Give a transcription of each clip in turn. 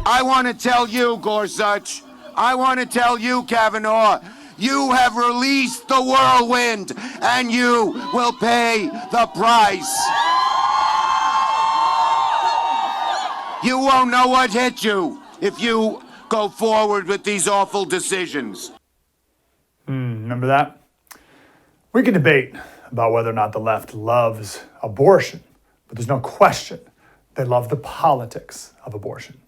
I want to tell you, Gorsuch, I want to tell you, Kavanaugh, you have released the whirlwind, and you will pay the price. You won't know what hit you if you go forward with these awful decisions. Remember that? We can debate about whether or not the left loves abortion, but there's no question they love the politics of abortion.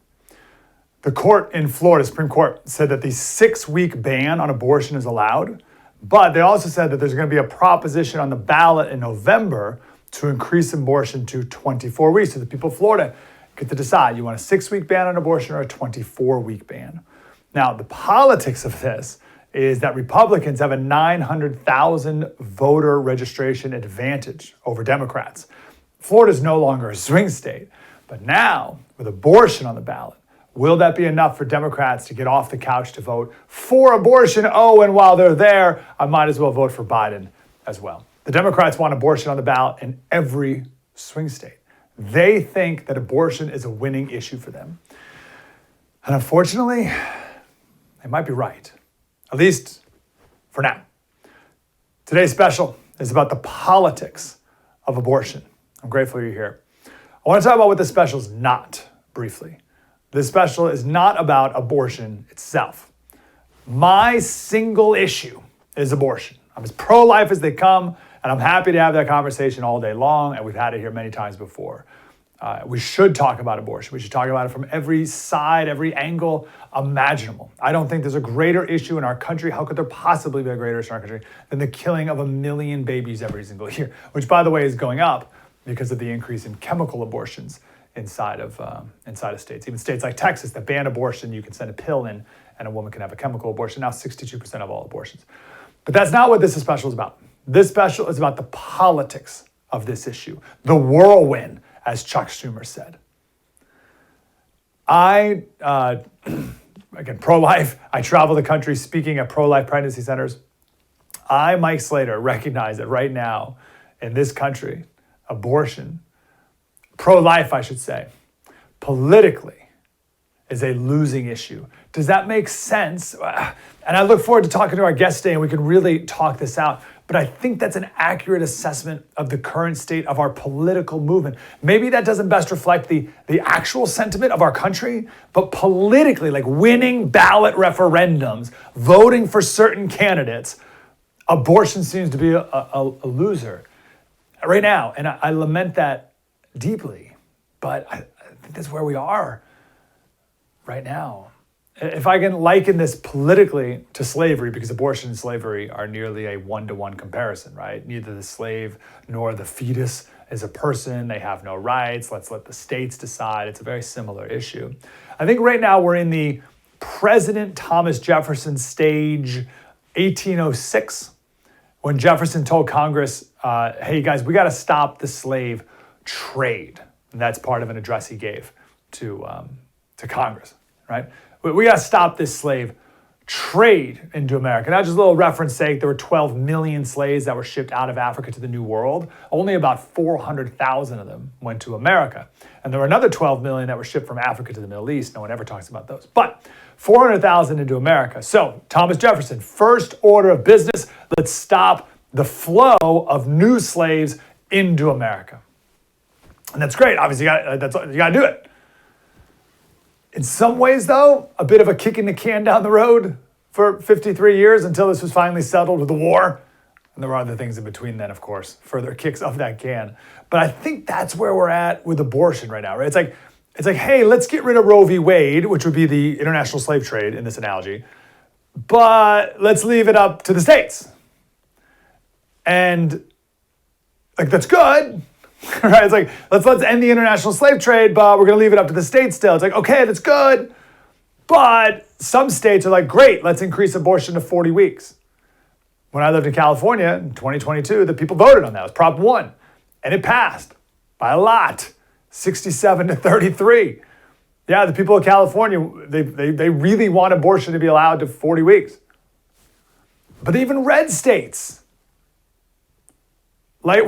The court in Florida, Supreme Court, said that the 6-week ban on abortion is allowed, but they also said that there's going to be a proposition on the ballot in November to increase abortion to 24 weeks. So the people of Florida get to decide, you want a 6-week ban on abortion or a 24-week ban. Now, the politics of this is that Republicans have a 900,000 voter registration advantage over Democrats. Florida is no longer a swing state, but now with abortion on the ballot, will that be enough for Democrats to get off the couch to vote for abortion? Oh, and while they're there, I might as well vote for Biden as well. The Democrats want abortion on the ballot in every swing state. They think that abortion is a winning issue for them. And unfortunately, they might be right, at least for now. Today's special is about the politics of abortion. I'm grateful you're here. I want to talk about what this special is not, briefly. This special is not about abortion itself. My single issue is abortion. I'm as pro-life as they come, and I'm happy to have that conversation all day long, and we've had it here many times before. We should talk about abortion. We should talk about it from every side, every angle imaginable. I don't think there's a greater issue in our country. How could there possibly be a greater issue in our country than the killing of 1 million babies every single year, which, by the way, is going up because of the increase in chemical abortions inside of states. Even states like Texas that ban abortion, you can send a pill in and a woman can have a chemical abortion. Now 62% of all abortions. But that's not what this special is about. This special is about the politics of this issue, the whirlwind, as Chuck Schumer said. I, again, pro-life, I travel the country speaking at pro-life pregnancy centers. I, Mike Slater, recognize that right now in this country, abortion, pro-life, I should say, politically is a losing issue. Does that make sense? And I look forward to talking to our guest today and we can really talk this out. But I think that's an accurate assessment of the current state of our political movement. Maybe that doesn't best reflect the actual sentiment of our country, but politically, like winning ballot referendums, voting for certain candidates, abortion seems to be a loser right now. And I lament that deeply, but I think that's where we are right now. If I can liken this politically to slavery, because abortion and slavery are nearly a 1-to-1 comparison, right? Neither the slave nor the fetus is a person. They have no rights. Let's let the states decide. It's a very similar issue. I think right now we're in the President Thomas Jefferson stage, 1806, when Jefferson told Congress, hey guys, we got to stop the slave trade. And that's part of an address he gave to Congress, right? We got to stop this slave trade into America. Now, just a little reference sake, there were 12 million slaves that were shipped out of Africa to the New World. Only about 400,000 of them went to America. And there were another 12 million that were shipped from Africa to the Middle East. No one ever talks about those. But 400,000 into America. So Thomas Jefferson, first order of business, let's stop the flow of new slaves into America. And that's great. Obviously, you got to do it. In some ways, though, a bit of a kick in the can down the road for 53 years until this was finally settled with the war. And there were other things in between then, of course, further kicks of that can. But I think that's where we're at with abortion right now, right? It's like, hey, let's get rid of Roe v. Wade, which would be the international slave trade in this analogy, but let's leave it up to the states. And like, that's good. Right? It's like, let's end the international slave trade, but we're going to leave it up to the states still. It's like, okay, that's good. But some states are like, great, let's increase abortion to 40 weeks. When I lived in California in 2022, the people voted on that. It was Prop 1. And it passed by a lot, 67-33. Yeah, the people of California, they really want abortion to be allowed to 40 weeks. But even red states, I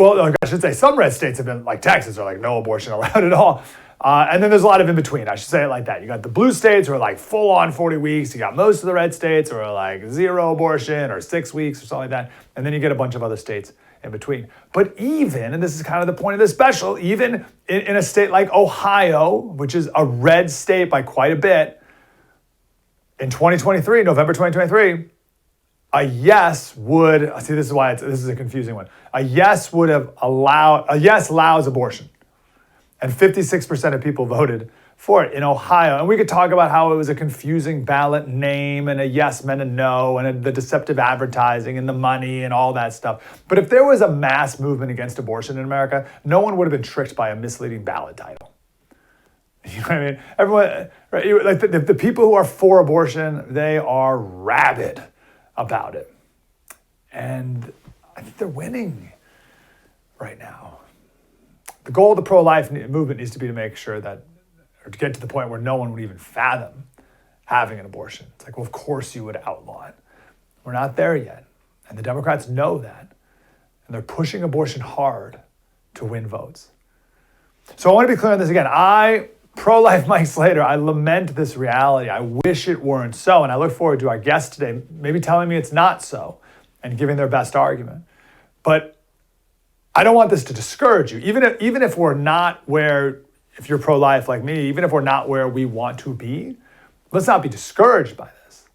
should say some red states have been, like Texas, are like no abortion allowed at all. And then there's a lot of in between. I should say it like that. You got the blue states who are like full on 40 weeks. You got most of the red states who are like 0 abortion or 6 weeks or something like that. And then you get a bunch of other states in between. But even, and this is kind of the point of this special, even in a state like Ohio, which is a red state by quite a bit, in 2023, November 2023, a yes would, see, this is why this is a confusing one. A yes allows abortion. And 56% of people voted for it in Ohio. And we could talk about how it was a confusing ballot name and a yes meant a no and the deceptive advertising and the money and all that stuff. But if there was a mass movement against abortion in America, no one would have been tricked by a misleading ballot title. You know what I mean? Everyone, right, like the people who are for abortion, they are rabid about it. And I think they're winning right now. The goal of the pro-life movement needs to be to make sure that, or to get to the point where no one would even fathom having an abortion. It's like, well, of course you would outlaw it. We're not there yet. And the Democrats know that. And they're pushing abortion hard to win votes. So I want to be clear on this again. Pro-life Mike Slater, I lament this reality. I wish it weren't so. And I look forward to our guests today maybe telling me it's not so and giving their best argument. But I don't want this to discourage you. Even if we're not where, if you're pro-life like me, even if we're not where we want to be, let's not be discouraged by this.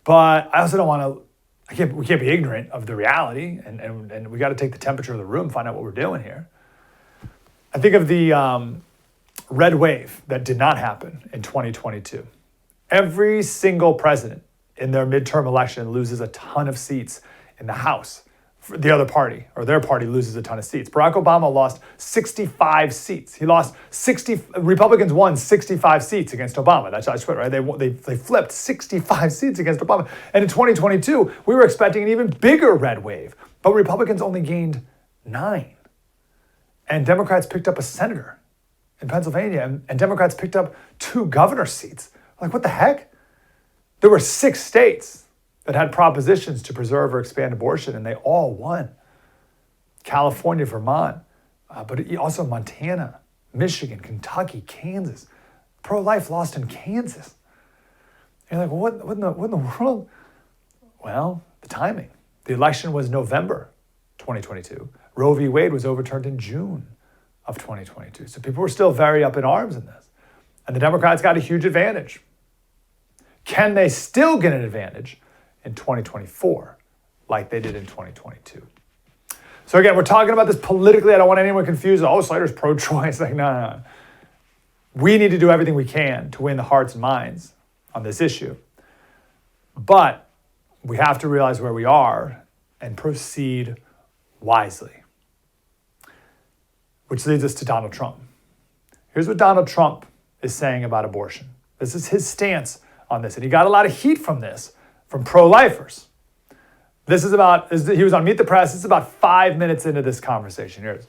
But I also don't want to, we can't be ignorant of the reality, and we got to take the temperature of the room, find out what we're doing here. I think of the red wave that did not happen in 2022. Every single president in their midterm election loses a ton of seats in the House. The other party, or their party, loses a ton of seats. Barack Obama lost 65 seats. Republicans won 65 seats against Obama. That's right. They flipped 65 seats against Obama. And in 2022, we were expecting an even bigger red wave, but Republicans only gained 9. And Democrats picked up a senator in Pennsylvania, and Democrats picked up 2 governor seats. Like, what the heck? There were 6 states that had propositions to preserve or expand abortion, and they all won. California, Vermont, but also Montana, Michigan, Kentucky, Kansas. Pro-life lost in Kansas. And you're like, well, what in the world? Well, the timing. The election was November 2022. Roe v. Wade was overturned in June of 2022. So people were still very up in arms in this. And the Democrats got a huge advantage. Can they still get an advantage in 2024, like they did in 2022? So again, we're talking about this politically. I don't want anyone confused. Oh, Slater's pro-choice. Like, no. We need to do everything we can to win the hearts and minds on this issue. But we have to realize where we are and proceed wisely. Which leads us to Donald Trump. Here's what Donald Trump is saying about abortion. This is his stance on this. And he got a lot of heat from this, from pro-lifers. He was on Meet the Press. This is about 5 minutes into this conversation. Here it is.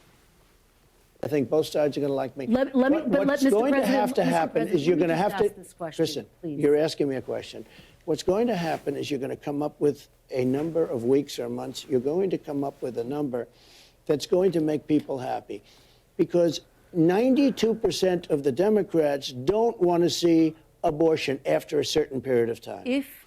I think both sides are going to like me. What's going to have to happen is you're going to have to, Kristen, you're asking me a question. What's going to happen is you're going to come up with a number of weeks or months. You're going to come up with a number that's going to make people happy. Because 92% of the Democrats don't want to see abortion after a certain period of time. if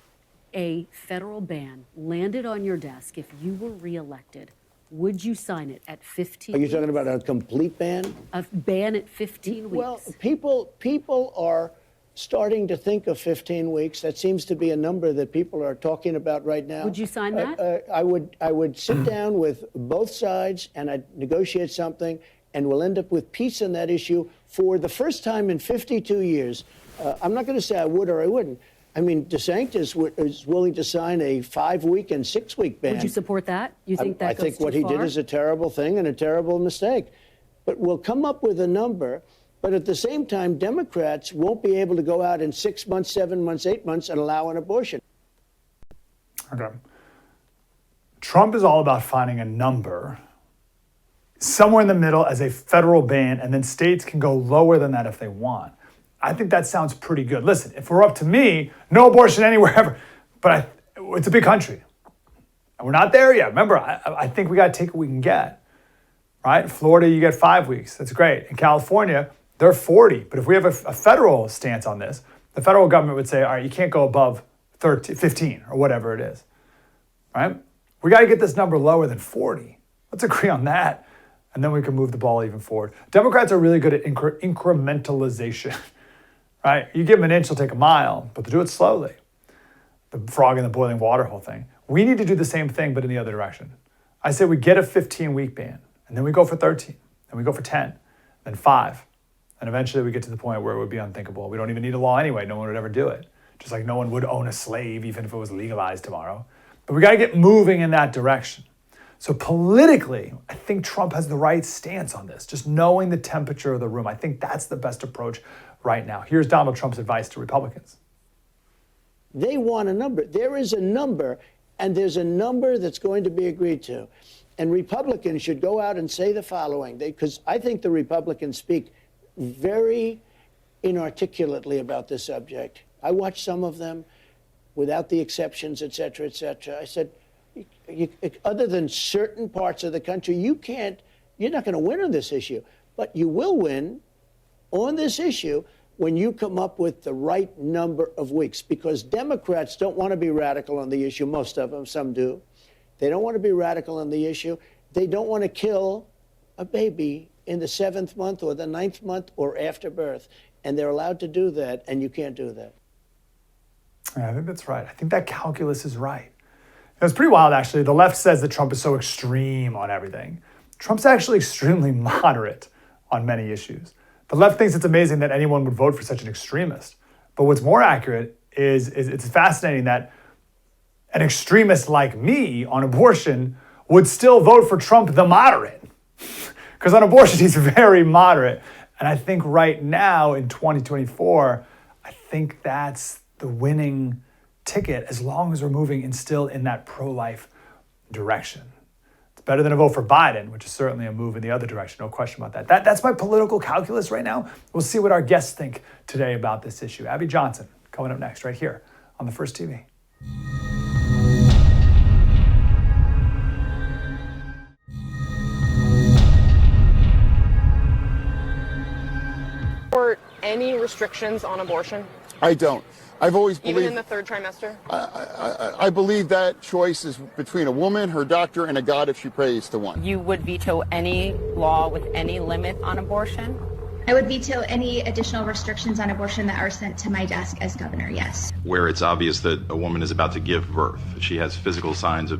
a federal ban landed on your desk, if you were reelected, would you sign it at 15 Are you weeks? talking about a complete ban? A ban at 15 weeks? Well, people are starting to think of 15 weeks. That seems to be a number that people are talking about right now. Would you sign that? I would sit down with both sides and I'd negotiate something, and we'll end up with peace on that issue for the first time in 52 years. I'm not going to say I would or I wouldn't. I mean, DeSantis is willing to sign a 5-week and 6-week ban. Would you support that? You think that I goes think what too he far? did is a terrible thing and a terrible mistake. But we'll come up with a number. But at the same time, Democrats won't be able to go out in 6 months, 7 months, 8 months and allow an abortion. Okay. Trump is all about finding a number somewhere in the middle as a federal ban, and then states can go lower than that if they want. I think that sounds pretty good. Listen, if we're up to me, no abortion anywhere ever. But it's a big country. And we're not there yet. Remember, I think we got to take what we can get. Right? Florida, you get 5 weeks. That's great. In California, they're 40. But if we have a federal stance on this, the federal government would say, all right, you can't go above 15 or whatever it is, right? We got to get this number lower than 40. Let's agree on that. And then we can move the ball even forward. Democrats are really good at incrementalization, right? You give them an inch, they'll take a mile, but they do it slowly. The frog in the boiling water whole thing. We need to do the same thing, but in the other direction. I say we get a 15-week ban, and then we go for 13, then we go for 10, then 5. And eventually we get to the point where it would be unthinkable. We don't even need a law anyway. No one would ever do it. Just like no one would own a slave, even if it was legalized tomorrow. But we got to get moving in that direction. So politically, I think Trump has the right stance on this, just knowing the temperature of the room. I think that's the best approach right now. Here's Donald Trump's advice to Republicans. They want a number. There is a number, and there's a number that's going to be agreed to. And Republicans should go out and say the following, because I think the Republicans speak very inarticulately about this subject. I watched some of them without the exceptions, et cetera, et cetera. I said, other than certain parts of the country, you're not going to win on this issue, but you will win on this issue when you come up with the right number of weeks, because Democrats don't want to be radical on the issue. Most of them, some do. They don't want to be radical on the issue. They don't want to kill a baby in the 7th month or the 9th month or after birth. And they're allowed to do that, and you can't do that. Yeah, I think that's right. I think that calculus is right. It's pretty wild, actually. The left says that Trump is so extreme on everything. Trump's actually extremely moderate on many issues. The left thinks it's amazing that anyone would vote for such an extremist. But what's more accurate is it's fascinating that an extremist like me on abortion would still vote for Trump the moderate. Because on abortion, he's very moderate. And I think right now in 2024, I think that's the winning ticket as long as we're moving still in that pro-life direction. It's better than a vote for Biden, which is certainly a move in the other direction, no question about that. That's my political calculus right now. We'll see what our guests think today about this issue. Abby Johnson coming up next right here on The First TV. Any restrictions on abortion? I don't. I've always believed... Even in the 3rd trimester? I believe that choice is between a woman, her doctor, and a God if she prays to one. You would veto any law with any limit on abortion? I would veto any additional restrictions on abortion that are sent to my desk as governor, yes. Where it's obvious that a woman is about to give birth, she has physical signs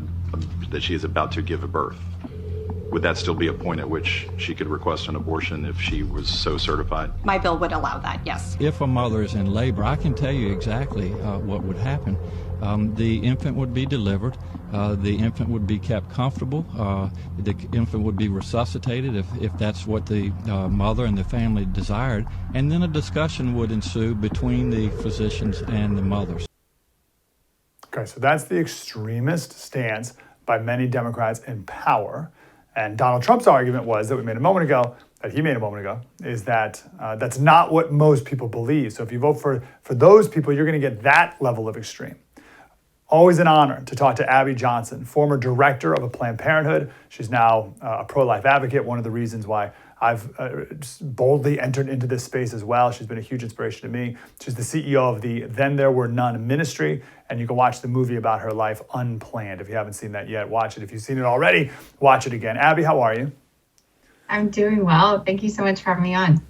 that she is about to give a birth. Would that still be a point at which she could request an abortion if she was so certified? My bill would allow that, yes. If a mother is in labor, I can tell you exactly what would happen. The infant would be delivered. The infant would be kept comfortable. The infant would be resuscitated if that's what the mother and the family desired. And then a discussion would ensue between the physicians and the mothers. Okay, so that's the extremist stance by many Democrats in power. And Donald Trump's argument was that he made a moment ago, is that that's not what most people believe. So if you vote for those people, you're going to get that level of extreme. Always an honor to talk to Abby Johnson, former director of a Planned Parenthood. She's now a pro-life advocate, one of the reasons why I've boldly entered into this space as well. She's been a huge inspiration to me. She's the CEO of the Then There Were None ministry, and you can watch the movie about her life, Unplanned. If you haven't seen that yet, watch it. If you've seen it already, watch it again. Abby, how are you? I'm doing well. Thank you so much for having me on.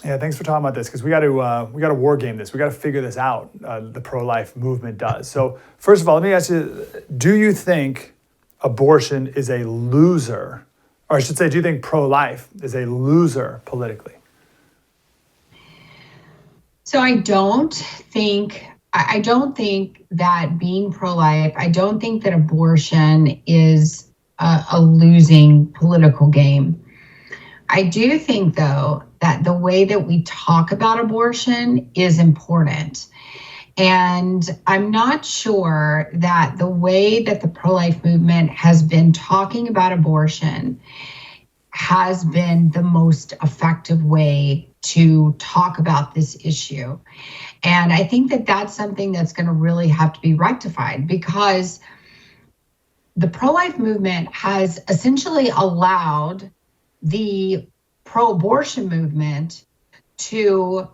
Yeah, thanks for talking about this, because we got to war game this. We got to figure this out. The pro-life movement does. So first of all, let me ask you: do you think abortion is a loser, or I should say, do you think pro-life is a loser politically? So I don't think that being pro-life, I don't think that abortion is a losing political game. I do think, though, that the way that we talk about abortion is important. And I'm not sure that the way that the pro-life movement has been talking about abortion has been the most effective way to talk about this issue. And I think that that's something that's going to really have to be rectified, because the pro-life movement has essentially allowed the pro-abortion movement to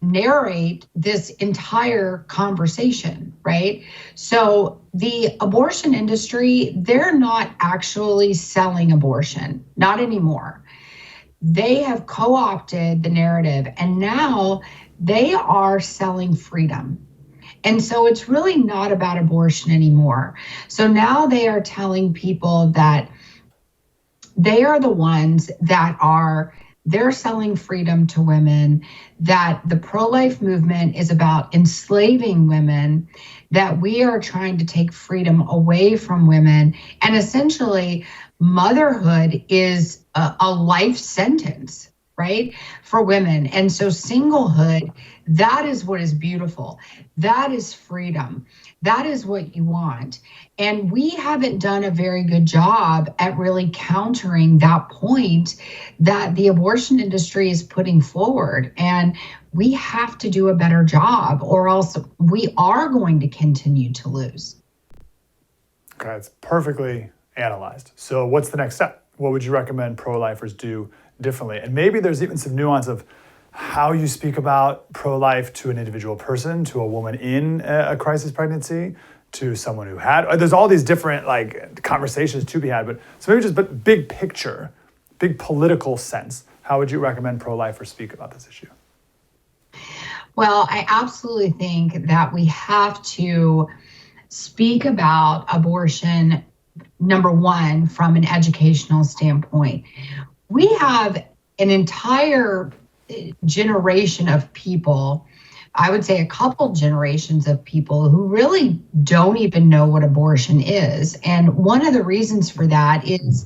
narrate this entire conversation, right? So the abortion industry, they're not actually selling abortion, not anymore. They have co-opted the narrative, and now they are selling freedom. And so it's really not about abortion anymore. So now they are telling people that they are the ones that they're selling freedom to women, that the pro-life movement is about enslaving women, that we are trying to take freedom away from women. And essentially, motherhood is a life sentence, right, for women. And so singlehood, that is what is beautiful. That is freedom. That is what you want. And we haven't done a very good job at really countering that point that the abortion industry is putting forward. And we have to do a better job, or else we are going to continue to lose. Okay, it's perfectly analyzed. So what's the next step? What would you recommend pro-lifers do differently? And maybe there's even some nuance of how you speak about pro-life to an individual person, to a woman in a crisis pregnancy, to someone who had. There's all these different conversations to be had, but big picture, big political sense. How would you recommend pro-lifers speak about this issue? Well, I absolutely think that we have to speak about abortion, number one, from an educational standpoint. We have an entire generation of people, I would say a couple generations of people, who really don't even know what abortion is. And one of the reasons for that is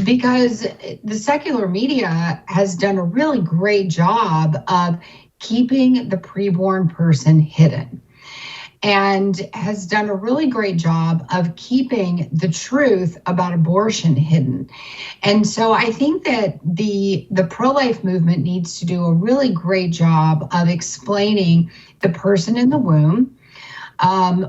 because the secular media has done a really great job of keeping the preborn person hidden, and has done a really great job of keeping the truth about abortion hidden. And so I think that the pro-life movement needs to do a really great job of explaining the person in the womb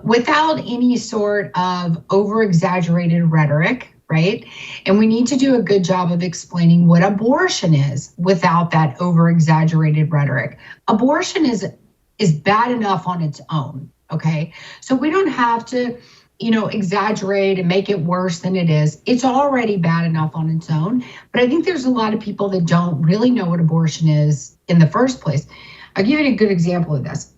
without any sort of over-exaggerated rhetoric, right? And we need to do a good job of explaining what abortion is without that over-exaggerated rhetoric. Abortion is bad enough on its own. Okay, so we don't have to, exaggerate and make it worse than it is. It's already bad enough on its own. But I think there's a lot of people that don't really know what abortion is in the first place. I'll give you a good example of this.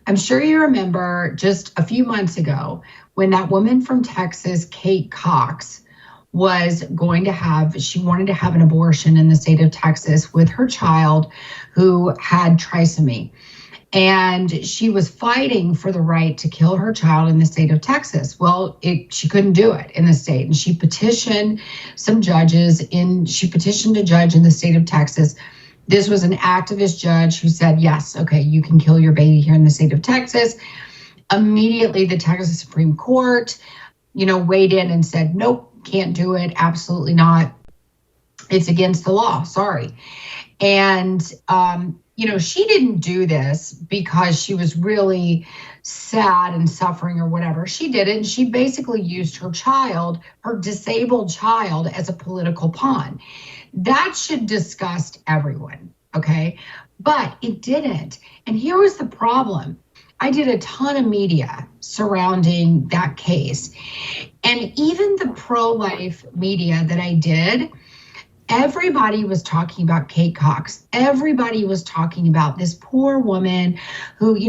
I'm sure you remember just a few months ago when that woman from Texas, Kate Cox, she wanted to have an abortion in the state of Texas with her child who had trisomy. And she was fighting for the right to kill her child in the state of Texas. Well, she couldn't do it in the state. And she petitioned some judges she petitioned a judge in the state of Texas. This was an activist judge who said, yes, okay, you can kill your baby here in the state of Texas. Immediately, the Texas Supreme Court, weighed in and said, nope, can't do it. Absolutely not. It's against the law. Sorry. And, she didn't do this because she was really sad and suffering or whatever. She did it, and she basically used her disabled child, as a political pawn. That should disgust everyone, okay? But it didn't. And here was the problem. I did a ton of media surrounding that case. And even the pro-life media that I did, everybody was talking about Kate Cox. Everybody was talking about this poor woman who,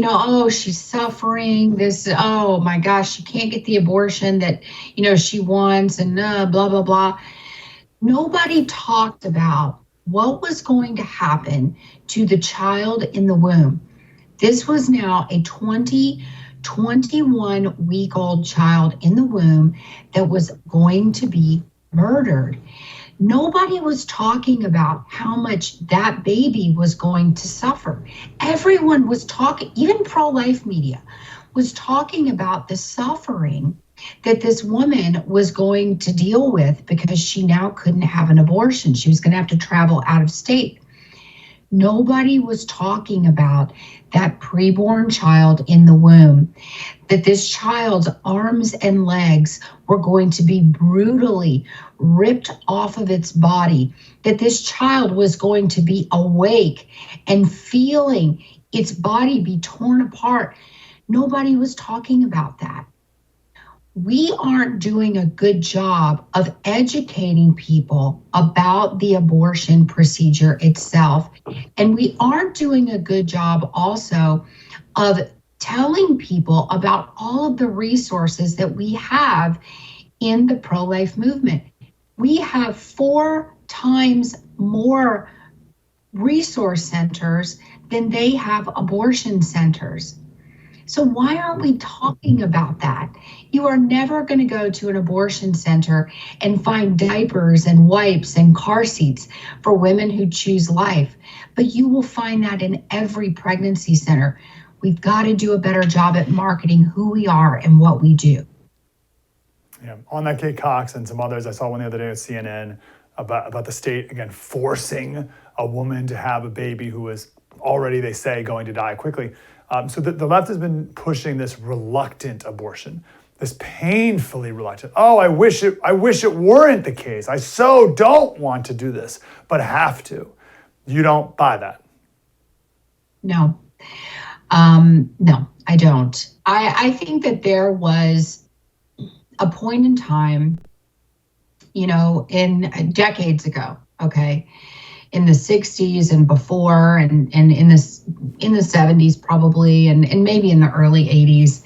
she's suffering this, oh my gosh, she can't get the abortion that, she wants, and blah, blah, blah. Nobody talked about what was going to happen to the child in the womb. This was now a 21-week-old child in the womb that was going to be murdered. Nobody was talking about how much that baby was going to suffer. Everyone was talking, even pro-life media was talking about the suffering that this woman was going to deal with because she now couldn't have an abortion. She was going to have to travel out of state. Nobody was talking about that preborn child in the womb, that this child's arms and legs were going to be brutally ripped off of its body, that this child was going to be awake and feeling its body be torn apart. Nobody was talking about that. We aren't doing a good job of educating people about the abortion procedure itself. And we aren't doing a good job also of telling people about all of the resources that we have in the pro-life movement. We have 4 times more resource centers than they have abortion centers. So why aren't we talking about that? You are never going to go to an abortion center and find diapers and wipes and car seats for women who choose life, but you will find that in every pregnancy center. We've got to do a better job at marketing who we are and what we do. Yeah, on that Kate Cox and some others, I saw one the other day at CNN about the state, again, forcing a woman to have a baby who was already, they say, going to die quickly. So the left has been pushing this reluctant abortion, this painfully reluctant. Oh, I wish it weren't the case. I so don't want to do this, but have to. You don't buy that? No. No, I don't. I think that there was a point in time, in decades ago, okay, in the 60s and before, and in the 70s probably, and maybe in the early 80s,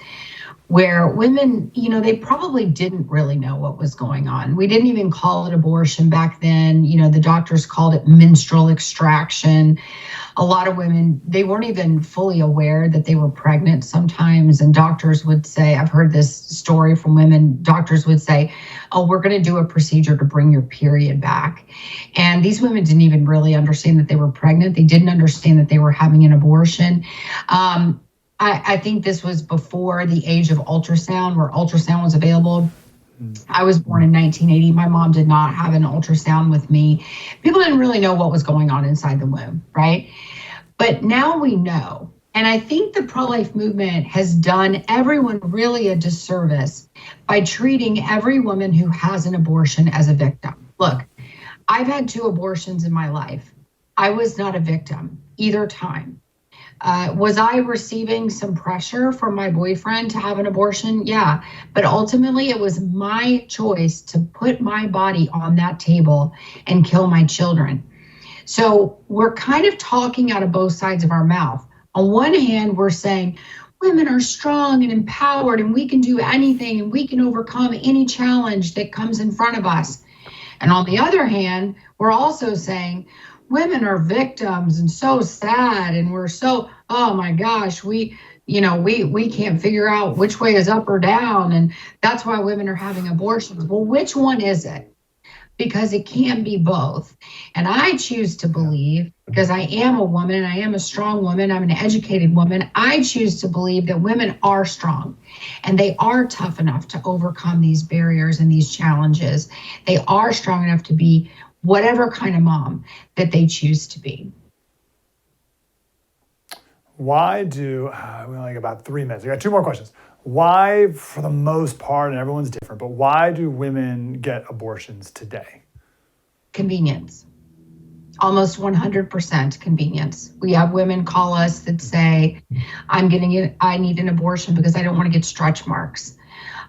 where women, they probably didn't really know what was going on. We didn't even call it abortion back then. The doctors called it menstrual extraction. A lot of women, they weren't even fully aware that they were pregnant sometimes. And doctors would say, I've heard this story from women, doctors would say, oh, we're going to do a procedure to bring your period back. And these women didn't even really understand that they were pregnant. They didn't understand that they were having an abortion. I think this was before the age of ultrasound, where ultrasound was available. I was born in 1980. My mom did not have an ultrasound with me. People didn't really know what was going on inside the womb, right? But now we know. And I think the pro-life movement has done everyone really a disservice by treating every woman who has an abortion as a victim. Look, I've had 2 abortions in my life. I was not a victim either time. Was I receiving some pressure from my boyfriend to have an abortion? Yeah, but ultimately it was my choice to put my body on that table and kill my children. So we're kind of talking out of both sides of our mouth. On one hand, we're saying women are strong and empowered and we can do anything and we can overcome any challenge that comes in front of us. And on the other hand, we're also saying women are victims and so sad, and we're so, oh my gosh, we can't figure out which way is up or down, and that's why women are having abortions. Well, which one is it? Because it can be both. And I choose to believe, because I am a woman and I am a strong woman, I'm an educated woman, I choose to believe that women are strong and they are tough enough to overcome these barriers and these challenges. They are strong enough to be whatever kind of mom that they choose to be. Why do, we only got about 3 minutes. We got 2 more questions. Why, for the most part, and everyone's different, but why do women get abortions today? Convenience. Almost 100% convenience. We have women call us that say, I need an abortion because I don't want to get stretch marks.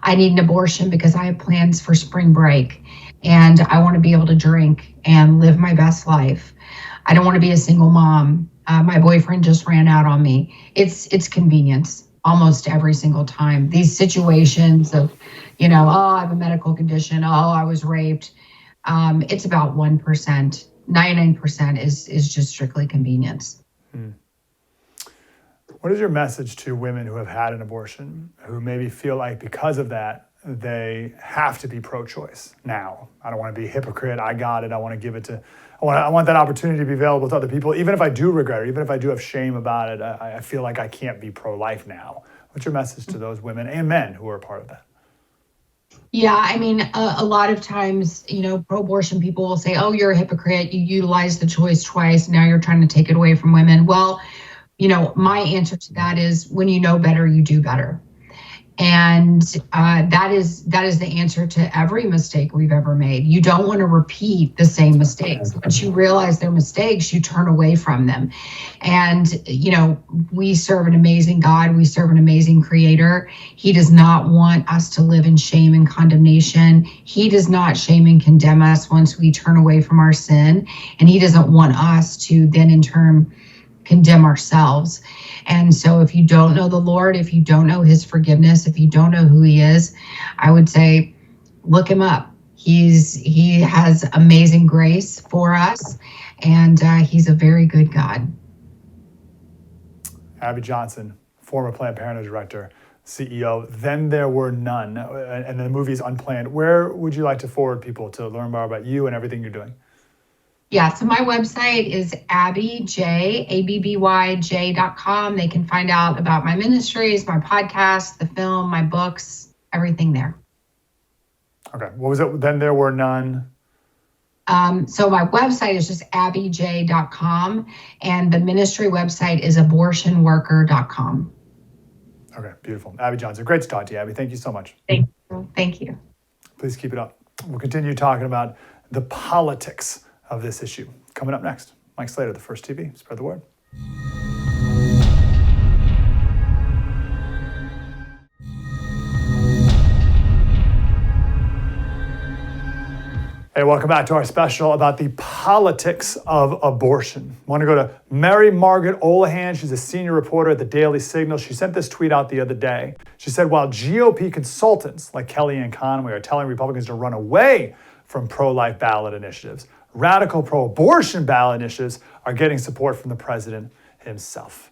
I need an abortion because I have plans for spring break and I want to be able to drink and live my best life. I don't want to be a single mom. My boyfriend just ran out on me. It's convenience almost every single time. These situations of, oh, I have a medical condition. Oh, I was raped. It's about 1%. 99% is just strictly convenience. What is your message to women who have had an abortion, who maybe feel like because of that, they have to be pro-choice now? I don't want to be a hypocrite. I got it. I want to give it to, I want that opportunity to be available to other people. Even if I do regret it, even if I do have shame about it, I feel like I can't be pro-life now. What's your message to those women and men who are a part of that? Yeah, I mean, a lot of times, pro-abortion people will say, oh, you're a hypocrite. You utilize the choice twice. Now you're trying to take it away from women. Well, my answer to that is when you know better, you do better. And that is the answer to every mistake we've ever made. You don't want to repeat the same mistakes. Once you realize they're mistakes, you turn away from them. And, we serve an amazing God. We serve an amazing creator. He does not want us to live in shame and condemnation. He does not shame and condemn us once we turn away from our sin. And he doesn't want us to then in turn condemn ourselves. And so if you don't know the Lord, if you don't know his forgiveness, if you don't know who he is, I would say, look him up. He has amazing grace for us, and he's a very good God. Abby Johnson, former Planned Parenthood director, CEO. Then There Were None, and the movie is Unplanned. Where would you like to forward people to learn more about you and everything you're doing? Yeah, so my website is abbyj.com. They can find out about my ministries, my podcast, the film, my books, everything there. Okay, what was it? Then There Were None. So my website is just abbyj.com, and the ministry website is abortionworker.com. Okay, beautiful. Abby Johnson, great to talk to you, Abby. Thank you so much. Thank you. Please keep it up. We'll continue talking about the politics of this issue. Coming up next, Mike Slater, The First TV. Spread the word. Hey, welcome back to our special about the politics of abortion. I want to go to Margaret Olohan. She's a senior reporter at the Daily Signal. She sent this tweet out the other day. She said, while GOP consultants like Kellyanne Conway are telling Republicans to run away from pro-life ballot initiatives, radical pro-abortion ballot initiatives are getting support from the president himself.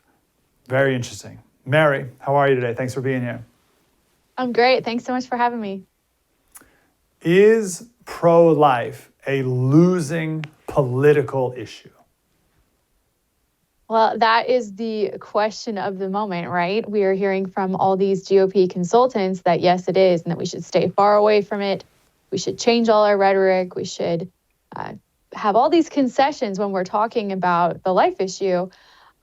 Very interesting. Mary, how are you today? Thanks for being here. I'm great. Thanks so much for having me. Is pro-life a losing political issue? Well, that is the question of the moment, right? We are hearing from all these GOP consultants that yes, it is, and that we should stay far away from it. We should change all our rhetoric. We should have all these concessions when we're talking about the life issue.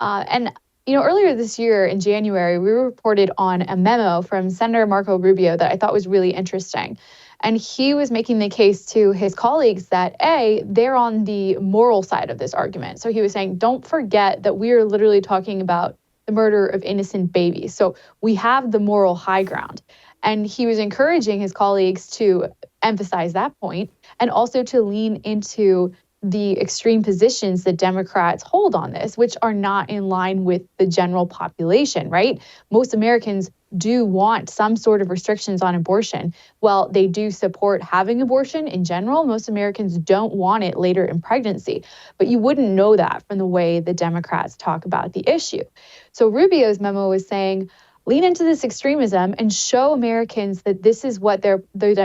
Earlier this year in January, we reported on a memo from Senator Marco Rubio that I thought was really interesting. And he was making the case to his colleagues that, A, they're on the moral side of this argument. So he was saying, don't forget that we are literally talking about the murder of innocent babies. So we have the moral high ground. And he was encouraging his colleagues to emphasize that point and also to lean into the extreme positions that Democrats hold on this, which are not in line with the general population, right? Most Americans do want some sort of restrictions on abortion. While they do support having abortion in general, most Americans don't want it later in pregnancy. But you wouldn't know that from the way the Democrats talk about the issue. So Rubio's memo is saying, lean into this extremism and show Americans that this is what the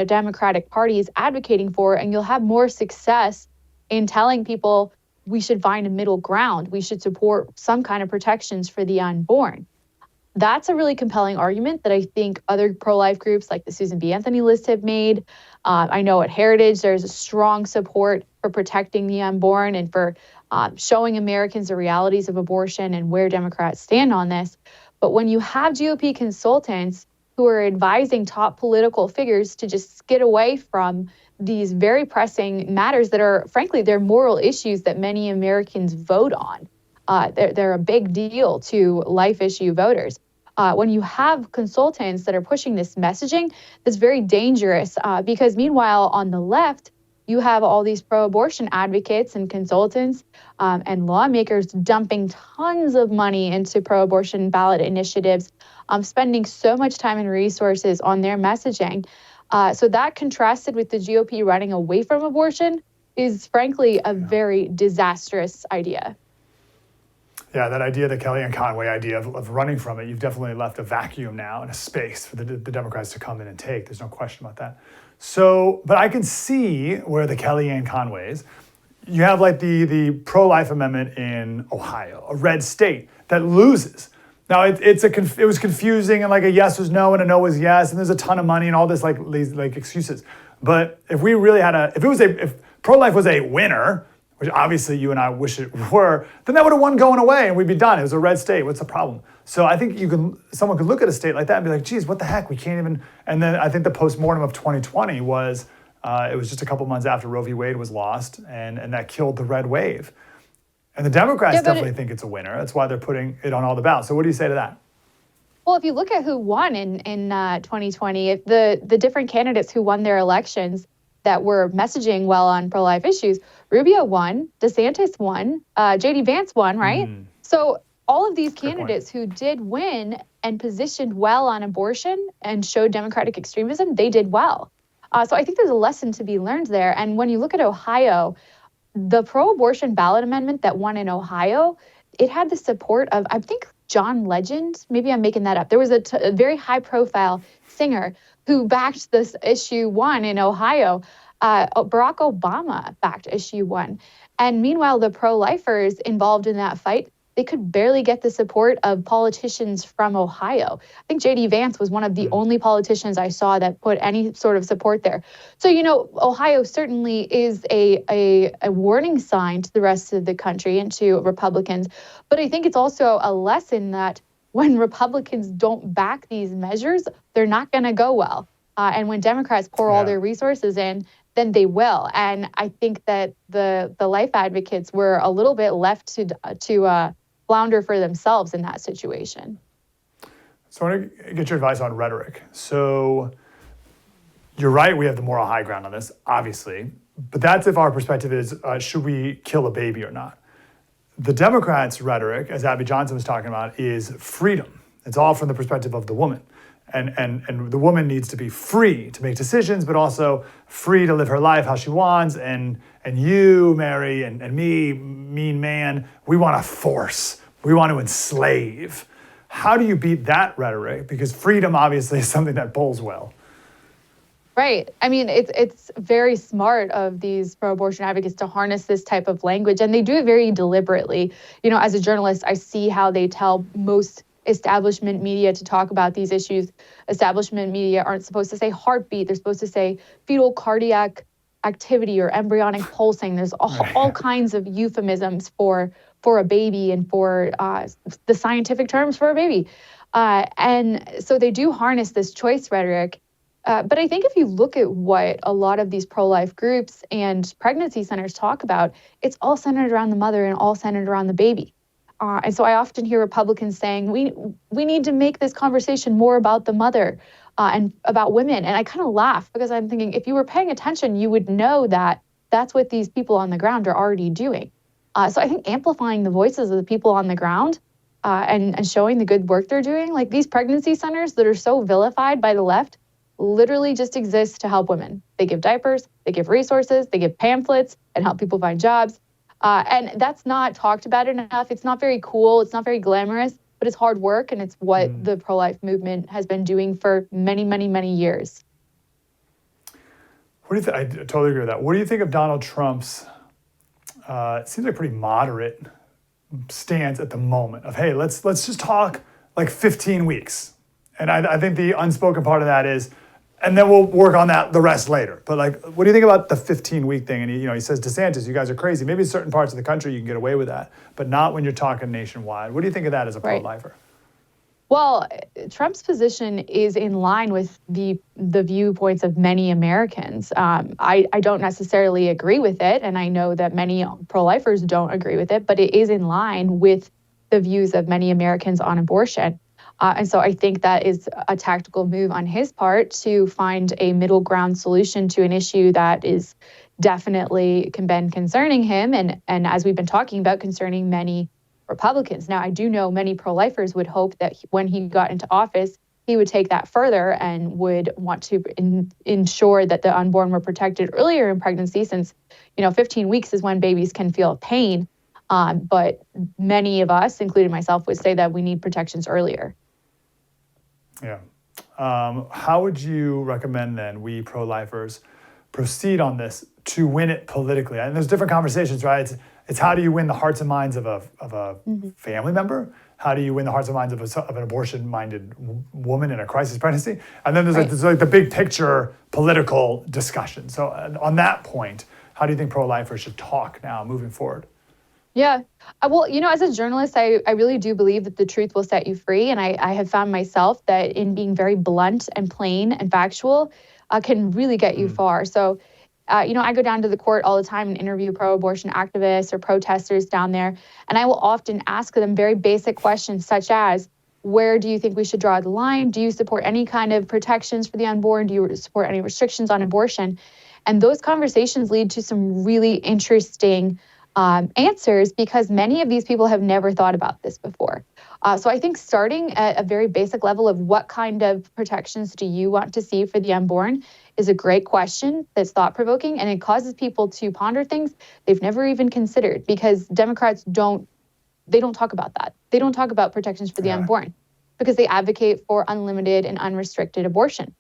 Democratic Party is advocating for, and you'll have more success in telling people we should find a middle ground. We should support some kind of protections for the unborn. That's a really compelling argument that I think other pro-life groups like the Susan B. Anthony list have made. I know at Heritage, there's a strong support for protecting the unborn and for showing Americans the realities of abortion and where Democrats stand on this. But when you have GOP consultants who are advising top political figures to just skid away from these very pressing matters that are, frankly, they're moral issues that many Americans vote on. They're a big deal to life issue voters. When you have consultants that are pushing this messaging, that's very dangerous because meanwhile, on the left, you have all these pro-abortion advocates and consultants and lawmakers dumping tons of money into pro-abortion ballot initiatives, spending so much time and resources on their messaging. So that contrasted with the GOP running away from abortion is frankly a very disastrous idea. Yeah, that idea, the Kellyanne Conway idea of running from it, you've definitely left a vacuum now and a space for the Democrats to come in and take. There's no question about that. So, but I can see where the Kellyanne Conways, you have like the pro-life amendment in Ohio, a red state that loses. Now it was confusing, and like a yes was no and a no was yes, and there's a ton of money and all this like excuses. But if we really had if pro-life was a winner, which obviously you and I wish it were, then that would have won going away and we'd be done. It was a red state. What's the problem? So I think someone could look at a state like that and be like, geez, what the heck? We can't even. And then I think the postmortem of 2020 was it was just a couple months after Roe v. Wade was lost, and that killed the red wave. And the Democrats definitely think it's a winner. That's why they're putting it on all the ballots. So what do you say to that? Well, if you look at who won in 2020, if the different candidates who won their elections that were messaging well on pro-life issues, Rubio won, DeSantis won, J.D. Vance won, right? So all of these candidates who did win and positioned well on abortion and showed democratic extremism, they did well. So I think there's a lesson to be learned there. And when you look at Ohio, the pro-abortion ballot amendment that won in Ohio, it had the support of, I think, John Legend. Maybe I'm making that up. There was a very high-profile singer who backed this issue 1 in Ohio. Barack Obama backed issue 1. And meanwhile, the pro-lifers involved in that fight, they could barely get the support of politicians from Ohio. I think J.D. Vance was one of the only politicians I saw that put any sort of support there. So, Ohio certainly is a warning sign to the rest of the country and to Republicans. But I think it's also a lesson that when Republicans don't back these measures, they're not going to go well. And when Democrats pour all their resources in, then they will. And I think that the life advocates were a little bit left to flounder for themselves in that situation. So I want to get your advice on rhetoric. So you're right, we have the moral high ground on this, obviously. But that's if our perspective is, should we kill a baby or not? The Democrats' rhetoric, as Abby Johnson was talking about, is freedom. It's all from the perspective of the woman. And the woman needs to be free to make decisions, but also free to live her life how she wants. And you, Mary, and me, mean man, we want to force. We want to enslave. How do you beat that rhetoric? Because freedom obviously is something that polls well. Right. I mean, it's very smart of these pro-abortion advocates to harness this type of language, and they do it very deliberately. As a journalist, I see how they tell most establishment media to talk about these issues. Establishment media aren't supposed to say heartbeat. They're supposed to say fetal cardiac activity or embryonic pulsing. There's all kinds of euphemisms for a baby and for the scientific terms for a baby. And so they do harness this choice rhetoric. But I think if you look at what a lot of these pro-life groups and pregnancy centers talk about, it's all centered around the mother and all centered around the baby. And so I often hear Republicans saying, we need to make this conversation more about the mother and about women. And I kind of laugh because I'm thinking, if you were paying attention, you would know that that's what these people on the ground are already doing. So I think amplifying the voices of the people on the ground and showing the good work they're doing, like these pregnancy centers that are so vilified by the left, literally just exist to help women. They give diapers, they give resources, they give pamphlets and help people find jobs. And that's not talked about enough. It's not very cool. It's not very glamorous, but it's hard work. And it's what the pro-life movement has been doing for many, many, many years. What do you think? I totally agree with that. What do you think of Donald Trump's, it seems like pretty moderate stance at the moment of, hey, let's just talk like 15 weeks. And I think the unspoken part of that is, and then we'll work on that the rest later. But like, what do you think about the 15-week thing? And he says, DeSantis, you guys are crazy. Maybe in certain parts of the country you can get away with that, but not when you're talking nationwide. What do you think of that as a pro-lifer? Well, Trump's position is in line with the viewpoints of many Americans. I don't necessarily agree with it, and I know that many pro-lifers don't agree with it, but it is in line with the views of many Americans on abortion. And so I think that is a tactical move on his part to find a middle ground solution to an issue that is definitely been concerning him and as we've been talking about, concerning many Republicans. Now, I do know many pro-lifers would hope that when he got into office, he would take that further and would want to ensure that the unborn were protected earlier in pregnancy, since 15 weeks is when babies can feel pain. But many of us, including myself, would say that we need protections earlier. Yeah. How would you recommend then we pro-lifers proceed on this to win it politically? And there's different conversations, right? It's how do you win the hearts and minds of a family member? How do you win the hearts and minds of an abortion-minded woman in a crisis pregnancy? And then there's like the big picture political discussion. So on that point, how do you think pro-lifers should talk now moving forward? Yeah. Well, as a journalist, I really do believe that the truth will set you free. And I have found myself that in being very blunt and plain and factual can really get you far. So, I go down to the court all the time and interview pro-abortion activists or protesters down there. And I will often ask them very basic questions such as, where do you think we should draw the line? Do you support any kind of protections for the unborn? Do you support any restrictions on abortion? And those conversations lead to some really interesting answers because many of these people have never thought about this before. So I think starting at a very basic level of what kind of protections do you want to see for the unborn is a great question that's thought-provoking, and it causes people to ponder things they've never even considered because Democrats don't talk about that. They don't talk about protections for the unborn because they advocate for unlimited and unrestricted abortion.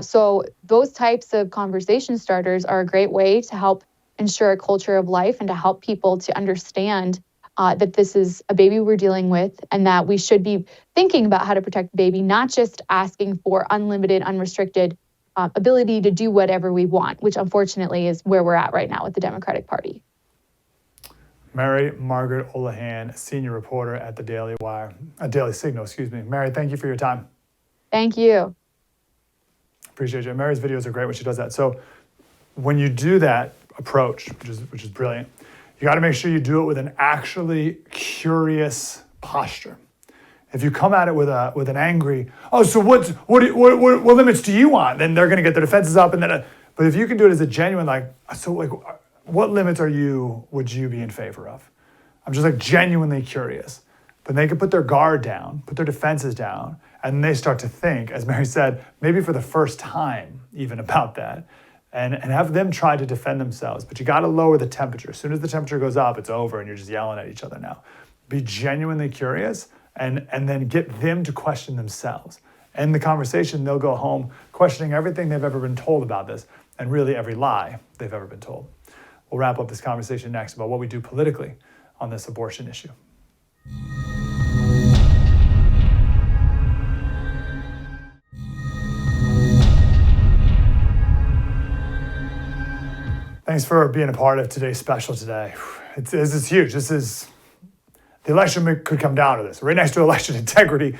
So those types of conversation starters are a great way to help ensure a culture of life and to help people to understand that this is a baby we're dealing with and that we should be thinking about how to protect the baby, not just asking for unlimited, unrestricted ability to do whatever we want, which unfortunately is where we're at right now with the Democratic Party. Margaret Olohan, senior reporter at the Daily Signal, Mary, thank you for your time. Thank you. Appreciate you. Mary's videos are great when she does that. So when you do that approach, which is brilliant, you got to make sure you do it with an actually curious posture. If you come at it with an angry, so what limits do you want? Then they're going to get their defenses up, and then. But if you can do it as a genuine, what limits would you be in favor of? I'm just genuinely curious. But they can put their guard down, put their defenses down, and they start to think, as Mary said, maybe for the first time even about that. And have them try to defend themselves. But you got to lower the temperature. As soon as the temperature goes up, it's over and you're just yelling at each other now. Be genuinely curious and then get them to question themselves. End the conversation, they'll go home questioning everything they've ever been told about this and really every lie they've ever been told. We'll wrap up this conversation next about what we do politically on this abortion issue. Thanks for being a part of today's special today. This is huge. The election could come down to this. Right next to election integrity,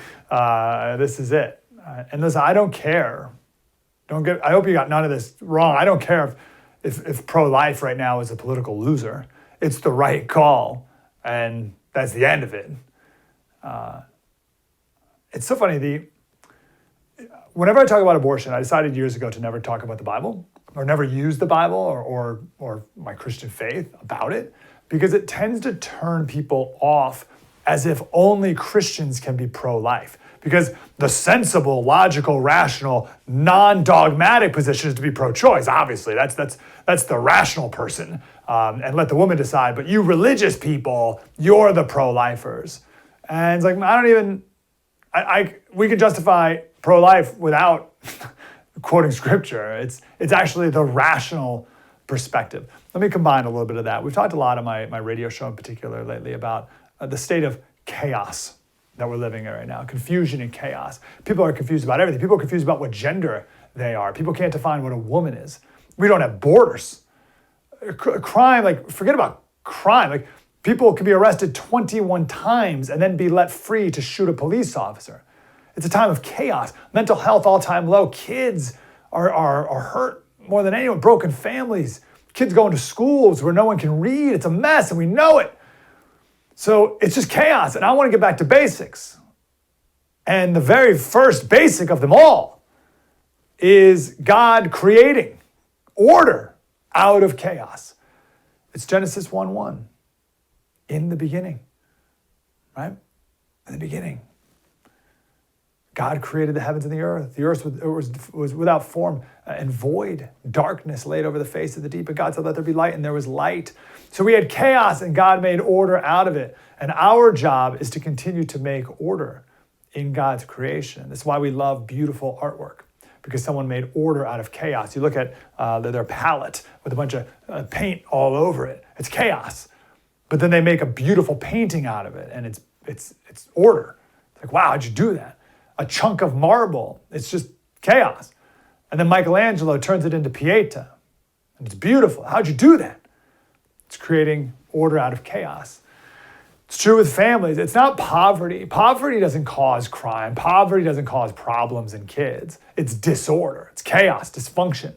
this is it. And listen, I don't care. I hope you got none of this wrong. I don't care if pro-life right now is a political loser. It's the right call, and that's the end of it. It's so funny. Whenever I talk about abortion, I decided years ago to never talk about the Bible or never use the Bible or my Christian faith about it, because it tends to turn people off as if only Christians can be pro-life. Because the sensible, logical, rational, non-dogmatic position is to be pro-choice. Obviously, that's the rational person, and let the woman decide. But you religious people, you're the pro-lifers. And it's we can justify pro-life without quoting scripture. It's actually the rational perspective. Let me combine a little bit of that. We've talked a lot on my radio show in particular lately about the state of chaos that we're living in right now. Confusion and chaos. People are confused about everything. People are confused about what gender they are. People can't define what a woman is. We don't have borders. Crime, forget about crime. People can be arrested 21 times and then be let free to shoot a police officer. It's a time of chaos. Mental health all-time low. Kids are hurt more than anyone. Broken families. Kids going to schools where no one can read. It's a mess, and we know it. So it's just chaos, and I want to get back to basics. And the very first basic of them all is God creating order out of chaos. It's Genesis 1:1. In the beginning, right? In the beginning. God created the heavens and the earth. The earth was without form and void. Darkness laid over the face of the deep. But God said, let there be light, and there was light. So we had chaos, and God made order out of it. And our job is to continue to make order in God's creation. That's why we love beautiful artwork, because someone made order out of chaos. You look at their palette with a bunch of paint all over it. It's chaos. But then they make a beautiful painting out of it, and it's it's order. It's like, wow, how'd you do that? A chunk of marble, it's just chaos. And then Michelangelo turns it into Pieta, and it's beautiful. How'd you do that? It's creating order out of chaos. It's true with families. It's not poverty. Poverty doesn't cause crime. Poverty doesn't cause problems in kids. It's disorder. It's chaos, dysfunction,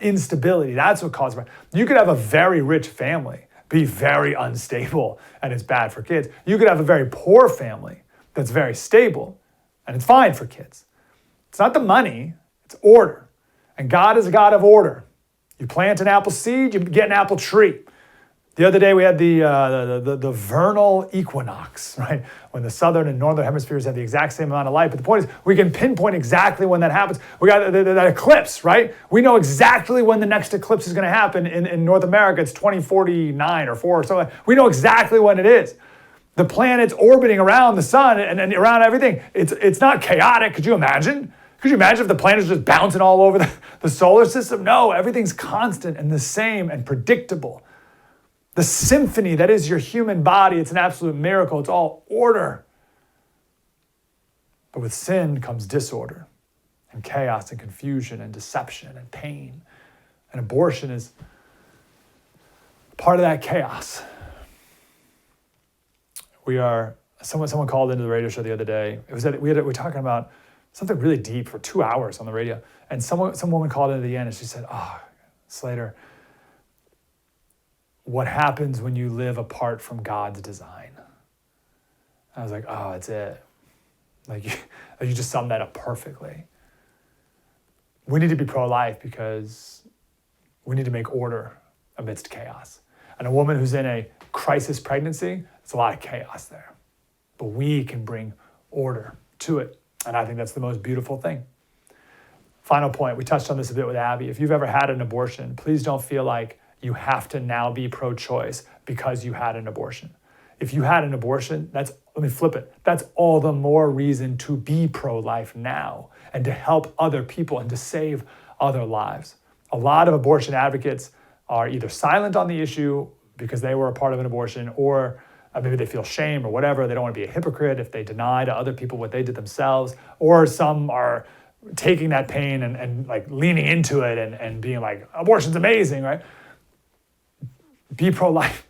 instability. That's what causes crime. You could have a very rich family, be very unstable, and it's bad for kids. You could have a very poor family that's very stable, and it's fine for kids. It's not the money, it's order. And God is a God of order. You plant an apple seed, you get an apple tree. The other day we had the vernal equinox, right? When the southern and northern hemispheres have the exact same amount of light. But the point is, we can pinpoint exactly when that happens. We got that eclipse, right? We know exactly when the next eclipse is going to happen. In North America, it's 2049 or 4 or something. We know exactly when it is. The planets orbiting around the sun and around everything. It's not chaotic. Could you imagine? Could you imagine if the planets were just bouncing all over the solar system? No, everything's constant and the same and predictable. The symphony that is your human body, it's an absolute miracle. It's all order. But with sin comes disorder and chaos and confusion and deception and pain. And abortion is part of that chaos. Someone called into the radio show the other day. We were talking about something really deep for 2 hours on the radio. And some woman called into the end and she said, "Oh, Slater, what happens when you live apart from God's design?" I was like, oh, that's it. Like you just summed that up perfectly. We need to be pro-life because we need to make order amidst chaos. And a woman who's in a crisis pregnancy, it's a lot of chaos there. But we can bring order to it. And I think that's the most beautiful thing. Final point, we touched on this a bit with Abby. If you've ever had an abortion, please don't feel like you have to now be pro-choice because you had an abortion. If you had an abortion, let me flip it. That's all the more reason to be pro-life now and to help other people and to save other lives. A lot of abortion advocates are either silent on the issue because they were a part of an abortion, or maybe they feel shame or whatever. They don't want to be a hypocrite if they deny to other people what they did themselves, or some are taking that pain and like leaning into it and being like, abortion's amazing, right? Be pro-life.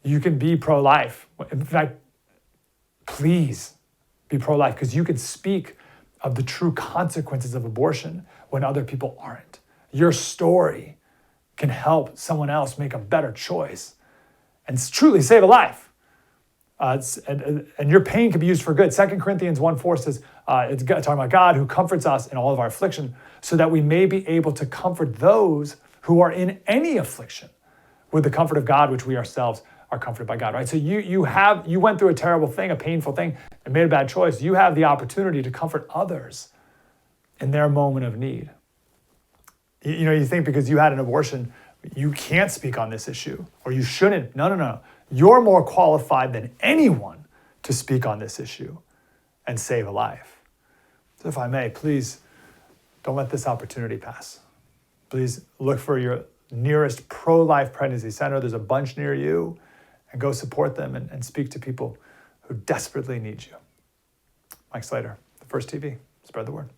You can be pro-life. In fact, please be pro-life, because you can speak of the true consequences of abortion when other people aren't. Your story can help someone else make a better choice and truly save a life. And your pain can be used for good. 2 Corinthians 1:4 says, it's talking about God who comforts us in all of our affliction, so that we may be able to comfort those who are in any affliction with the comfort of God, which we ourselves are comforted by God, right? So you went through a terrible thing, a painful thing, and made a bad choice. You have the opportunity to comfort others in their moment of need. You think because you had an abortion, you can't speak on this issue, or you shouldn't. No. You're more qualified than anyone to speak on this issue and save a life. So if I may, please don't let this opportunity pass. Please look for your nearest pro-life pregnancy center. There's a bunch near you, and go support them and speak to people who desperately need you. Mike Slater, The First TV. Spread the word.